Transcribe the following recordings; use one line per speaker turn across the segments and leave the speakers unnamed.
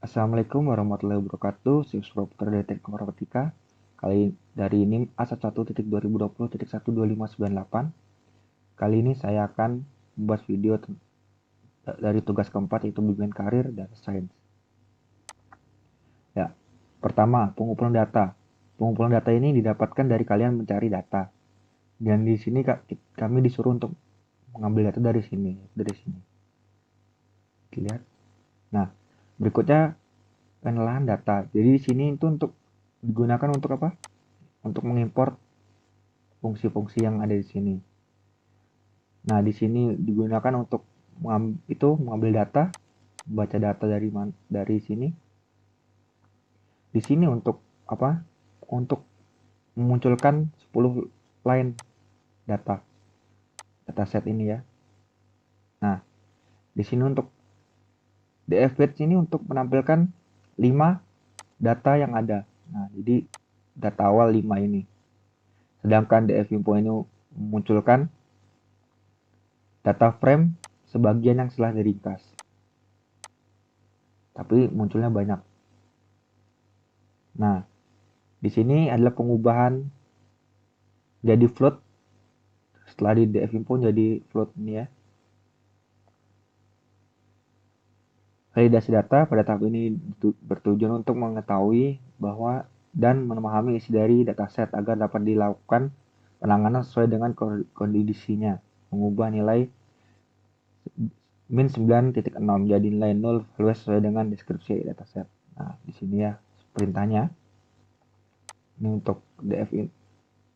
Assalamualaikum warahmatullahi wabarakatuh. Subscriber dari Teknik Informatika. Kali dari NIM A11.2020.12598. Kali ini saya akan membuat video dari tugas keempat, yaitu bimbingan karir dan sains. Ya, pertama, pengumpulan data. Pengumpulan data ini didapatkan dari kalian mencari data. Dan di sini kami disuruh untuk mengambil data dari sini, Lihat. Nah, berikutnya penelahan data. Jadi di sini itu untuk digunakan untuk apa? Untuk mengimpor fungsi-fungsi yang ada di sini. Nah, di sini digunakan untuk mengambil data, baca data dari sini. Di sini untuk apa? Untuk memunculkan 10 line dataset ini ya. Nah, di sini untuk df ini untuk menampilkan 5 data yang ada. Nah, jadi data awal 5 ini. Sedangkan dfinfo ini memunculkan data frame sebagian yang setelah diringkas. Tapi munculnya banyak. Nah, di sini adalah pengubahan jadi float. Setelah di dfinfo jadi float ini ya. Validasi data pada tahap ini bertujuan untuk mengetahui bahwa dan memahami isi dari dataset agar dapat dilakukan penanganan sesuai dengan kondisinya. Mengubah nilai min 9.6 menjadi nilai 0 sesuai dengan deskripsi dataset. Nah, di sini ya perintahnya. Ini untuk df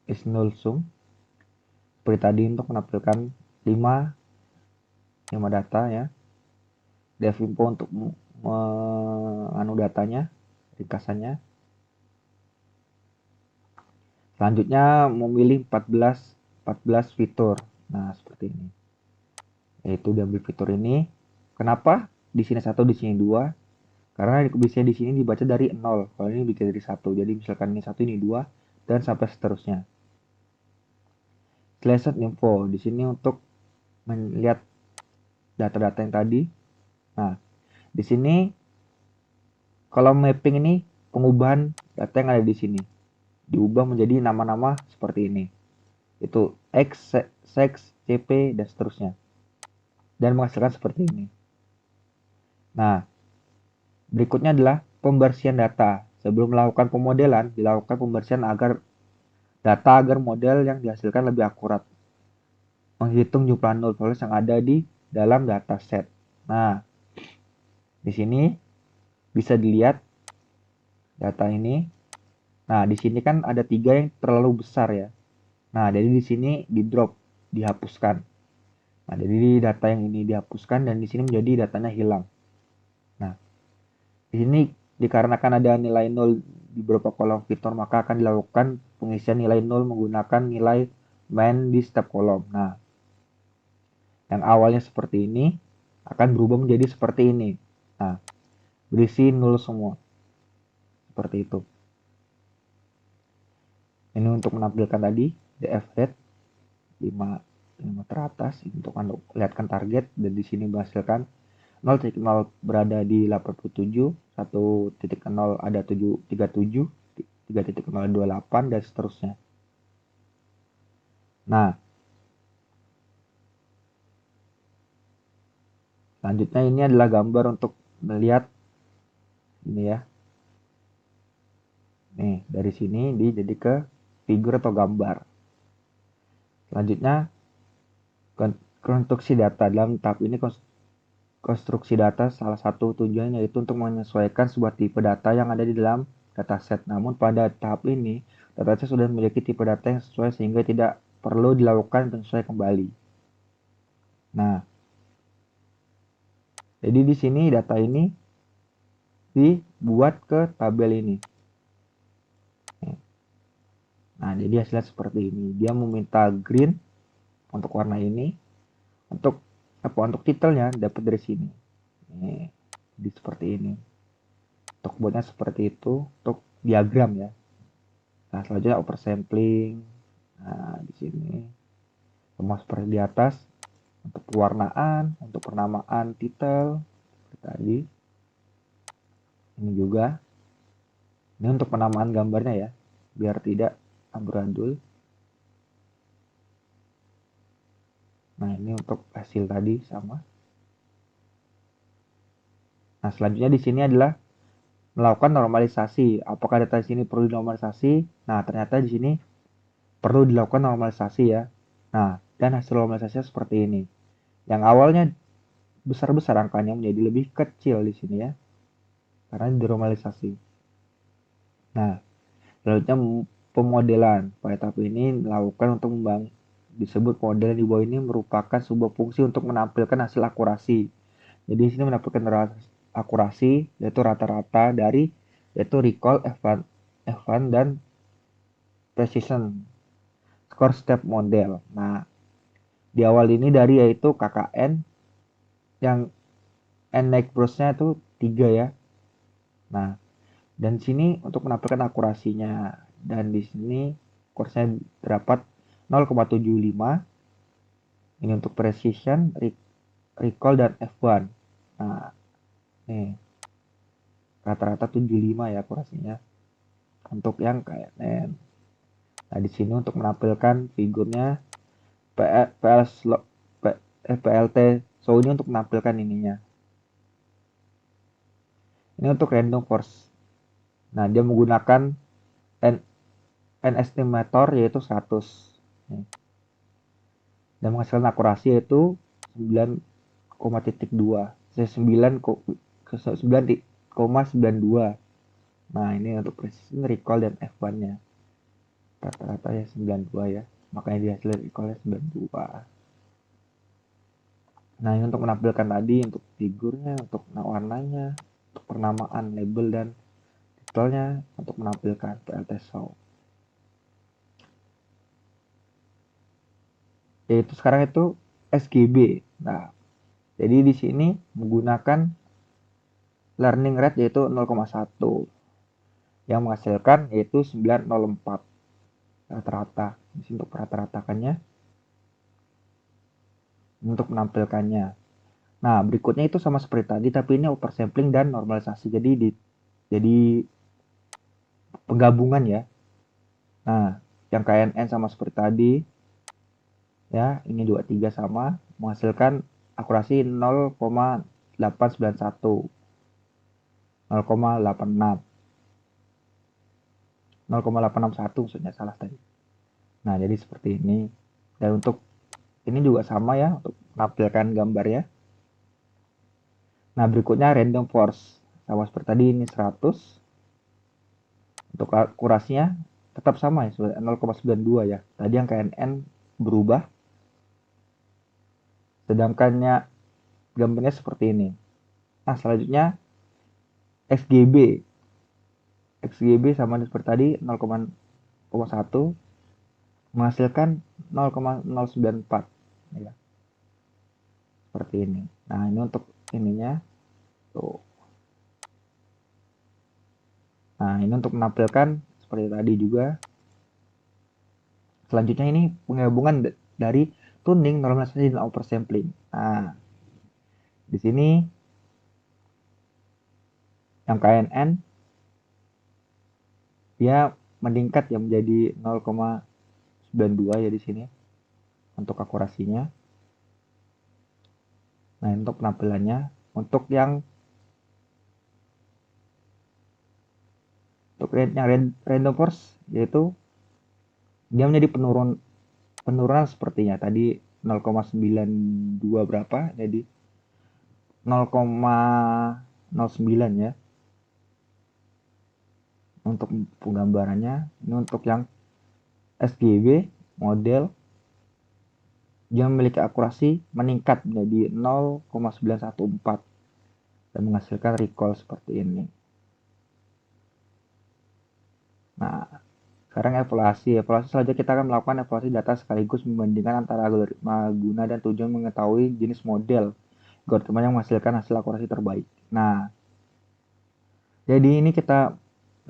is null sum. Seperti tadi untuk menampilkan 5 data ya. Dfinfo untuk datanya, ringkasannya. Selanjutnya memilih 14 fitur. Nah, seperti ini. Yaitu diambil fitur ini. Kenapa di sini 1, di sini 2? Karena bisa di sini dibaca dari 0. Kalau ini dibaca dari 1. Jadi misalkan ini 1, ini 2 dan sampai seterusnya. Slash info di sini untuk melihat data-data yang tadi. Nah, di sini kalau mapping ini pengubahan data yang ada di sini diubah menjadi nama-nama seperti ini. Itu X, sex, CP dan seterusnya. Dan menghasilkan seperti ini. Nah, berikutnya adalah pembersihan data. Sebelum melakukan pemodelan, dilakukan pembersihan agar model yang dihasilkan lebih akurat. Menghitung jumlah null values yang ada di dalam dataset. Nah, di sini bisa dilihat data ini. Nah, di sini kan ada 3 yang terlalu besar ya. Nah, jadi di sini di drop, dihapuskan. Nah, jadi data yang ini dihapuskan dan di sini menjadi datanya hilang. Nah, di sini dikarenakan ada nilai 0 di beberapa kolom fitur, maka akan dilakukan pengisian nilai 0 menggunakan nilai main di setiap kolom. Nah, yang awalnya seperti ini akan berubah menjadi seperti ini. Nah, berisi 0 semua. Seperti itu. Ini untuk menampilkan tadi df head 5 teratas untuk melihatkan target, dan di sini menghasilkan 0.0 berada di 87, 1.0 ada 37, 3.028 dan seterusnya. Nah, selanjutnya ini adalah gambar untuk melihat ini ya. Nih, dari sini jadi ke figur atau gambar. Selanjutnya konstruksi data. Dalam tahap ini konstruksi data salah satu tujuannya yaitu untuk menyesuaikan sebuah tipe data yang ada di dalam dataset. Namun pada tahap ini dataset sudah memiliki tipe data yang sesuai sehingga tidak perlu dilakukan penyesuaian kembali. Nah, jadi di sini data ini dibuat ke tabel ini. Nah, jadi hasilnya seperti ini. Dia meminta green untuk warna ini. Untuk titelnya dapat dari sini. Nih, jadi seperti ini. Untuk buatnya seperti itu. Untuk diagram ya. Nah, selanjutnya oversampling. Nah, di sini semua seperti di atas. Untuk pewarnaan, untuk penamaan titel seperti tadi. Ini juga. Ini untuk penamaan gambarnya ya, biar tidak amburadul. Nah, ini untuk hasil tadi sama. Nah, selanjutnya di sini adalah melakukan normalisasi. Apakah data di sini perlu dinormalisasi? Nah, ternyata di sini perlu dilakukan normalisasi ya. Nah, dan hasil normalisasinya seperti ini. Yang awalnya besar-besar angkanya menjadi lebih kecil di sini ya, karena dinormalisasi. Nah, selanjutnya pemodelan. Pada tahap ini dilakukan untuk membangun disebut model di bawah ini merupakan sebuah fungsi untuk menampilkan hasil akurasi. Jadi di sini menampilkan akurasi yaitu rata-rata dari yaitu recall, F1 dan precision score step model. Nah, di awal ini dari yaitu KKN yang N naik terusnya itu 3 ya. Nah, dan sini untuk menampilkan akurasinya, dan di sini kursnya terdapat 0,75. Ini untuk precision, recall dan F1. Nah, nih rata-rata 75 ya akurasinya untuk yang KNN. Nah, di sini untuk menampilkan figurnya PLT so ini untuk menampilkan ininya. Ini untuk random force. Nah, dia menggunakan N estimator yaitu 100. Nih. Dan menghasilkan akurasi yaitu 9,2. 9,92. Nah, ini untuk precision, recall dan F1-nya. Rata-rata ya 92 ya. Makanya dia hasil recall-nya 92. Nah, ini untuk menampilkan tadi untuk figurnya, untuk warnanya, untuk pernamaan, label dan detailnya untuk menampilkan PLT show. Yaitu sekarang itu SGB. Nah, jadi di sini menggunakan learning rate yaitu 0,1 yang menghasilkan yaitu 904 rata-rata. Di sini untuk rata-ratakannya untuk menampilkannya. Nah, berikutnya itu sama seperti tadi tapi ini oversampling dan normalisasi. Jadi penggabungan ya. Nah, yang KNN sama seperti tadi ya, ini 23 sama menghasilkan akurasi 0,891, 0,86, 0,861 maksudnya salah tadi. Nah, jadi seperti ini. Dan untuk ini juga sama ya untuk menampilkan gambar ya. Nah, berikutnya random force. Sama seperti tadi ini 100. Untuk akurasinya tetap sama ya, 0,92 ya. Tadi yang KNN berubah. Sedangkannya gambarnya seperti ini. Nah, selanjutnya XGB. XGB sama seperti tadi 0,1 menghasilkan 0,094 ya. Seperti ini. Nah, ini untuk ininya tuh. Nah, ini untuk menampilkan seperti tadi juga. Selanjutnya ini penggabungan dari tuning, normalisasi, dan oversampling. Nah, di sini yang KNN dia meningkat ya menjadi 0,92 ya di sini untuk akurasinya. Nah, untuk penampilannya untuk yang random force yaitu dia menjadi penurunan sepertinya tadi 0,92 berapa jadi 0,09 ya untuk penggambarannya. Ini untuk yang SGB model dia memiliki akurasi meningkat menjadi 0,914 dan menghasilkan recall seperti ini. Nah, sekarang evaluasi selanjutnya kita akan melakukan evaluasi data sekaligus membandingkan antara algoritma guna dan tujuan mengetahui jenis model algoritma yang menghasilkan hasil akurasi terbaik. Nah, jadi ini kita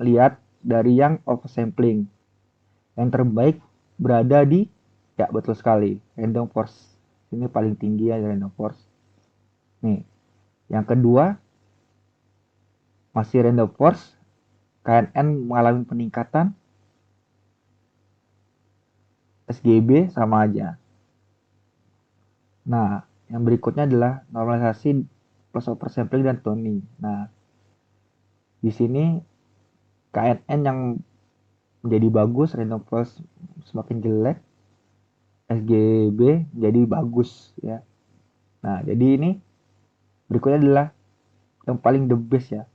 lihat dari yang oversampling. Yang terbaik berada di, ya betul sekali, random force. Ini paling tinggi ya random force. Nih, yang kedua masih random force, KNN mengalami peningkatan, SGB sama aja. Nah, yang berikutnya adalah normalisasi plus oversampling dan tuning. Nah, di sini KNN yang menjadi bagus, random force semakin jelek, SGB jadi bagus ya. Nah, jadi ini berikutnya adalah yang paling the best ya.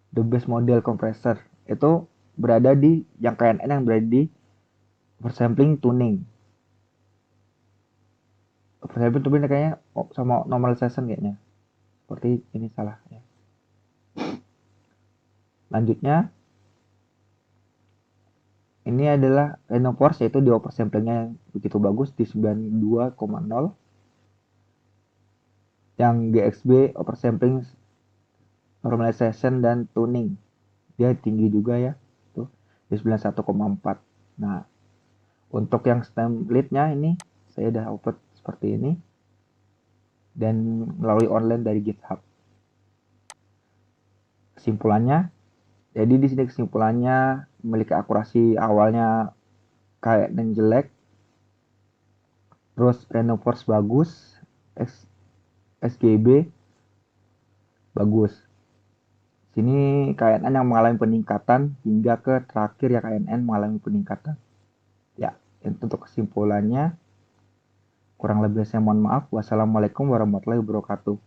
The best model compressor itu berada di yang KNN yang berada di oversampling tuning. Oversampling tuning kayaknya sama normalization kayaknya. Seperti ini salah ya. Lanjutnya ini adalah random force yaitu di oversamplingnya yang begitu bagus di 92,0. Yang GXB oversampling normalization dan tuning dia tinggi juga ya tuh di 91,4. Nah, untuk yang stem lead-nya ini saya udah upload seperti ini dan melalui online dari GitHub. Kesimpulannya, jadi di sini kesimpulannya memiliki akurasi awalnya kayak dan jelek, terus random force bagus, SGB bagus. Sini KNN yang mengalami peningkatan hingga ke terakhir ya KNN mengalami peningkatan. Ya, untuk kesimpulannya kurang lebih saya mohon maaf. Wassalamualaikum warahmatullahi wabarakatuh.